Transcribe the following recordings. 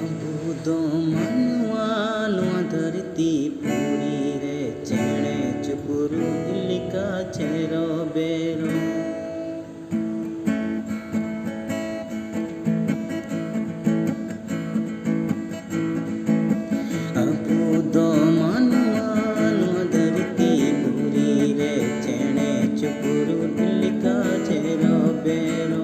बुदो मनवानो धरती पूरी रे चेणे चुकुरु लिका चेरो बेरो बुदो मनवानो धरती पूरी रे चेणे चुकुरु लिका चेरो बेरो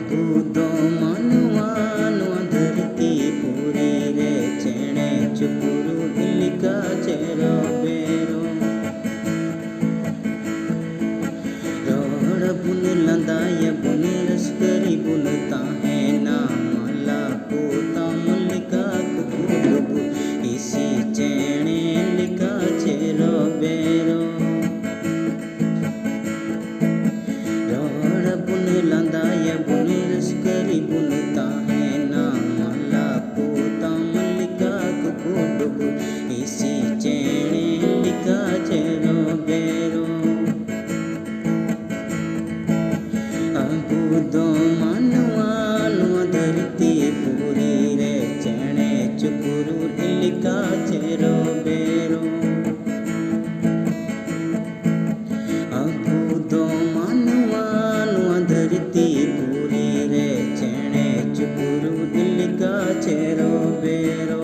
बुदो मनवानो धरती पूरी रे चेणे चुकुरु लिका चेरो बेरो रोड बुन लंदाय बुन लश्करी बुन ताहे ना माला पोता मल्लिका कुकुडबु इसी चेणे लिका चेरो बेरो रोड बुन लंदाय बुन लश्करी बुन ताहे ना माला पोता मल्लिका कुकुडबु इसी चेणे लिका चेरो बेरो बुदो मनवानो धरती पूरी रे चेणे चुकुरु लिका चेरो बेरो बुदो मनवानो धरती पूरी रे चेणे चुकुरु लिका चेरो बेरो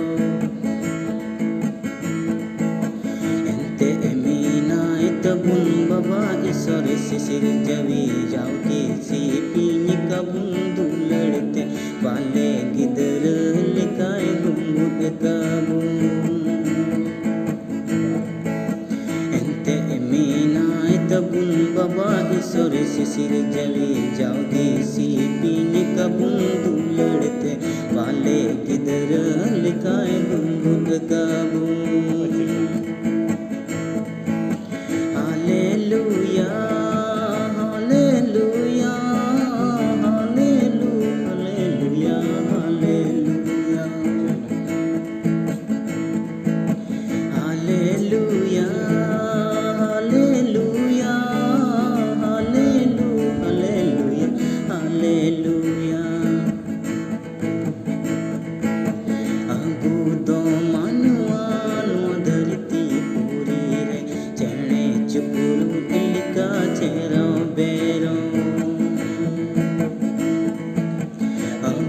एंते एमीना इत बुन बाबा ईश्वर शिशिर जवी जाओगे सी पीनी का बुंदू लड़ते वाले गिदर लिकाए गुंगुट काबू एंते एमीना इत बुन बाबा ईश्वर शिशिर जवी जाओगे सी पीनी का बुंदू लड़ते वाले गिदर लिकाए गुंगुट काबू hallelujah hallelujah hallelujah hallelujah hallelujah hallelujah hallelujah hallelujah बुदो मनवानो धरती पूरी रे चेणे चुकुरु लिका चेरो बेरो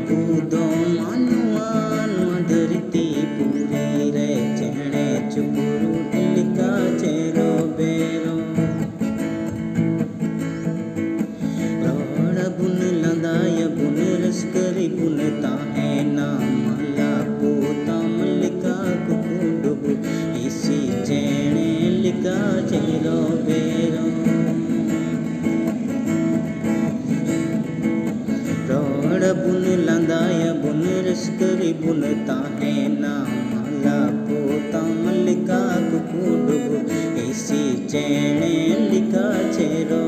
बुदो मनवानो धरती पूरी रे चेणे चुकुरु लिका चेरो बेरो रोड बुन लंदाय बुन लश्करी बुन ताहे ना माला पोता मल्लिका कुकुडबु इसी चेणे लिका चेरो बेरो रोड बुन लंदाय बुन लश्करी बुन ताहे ना माला पोता मल्लिका कुकुडबु इसी चेणे लिका चेरो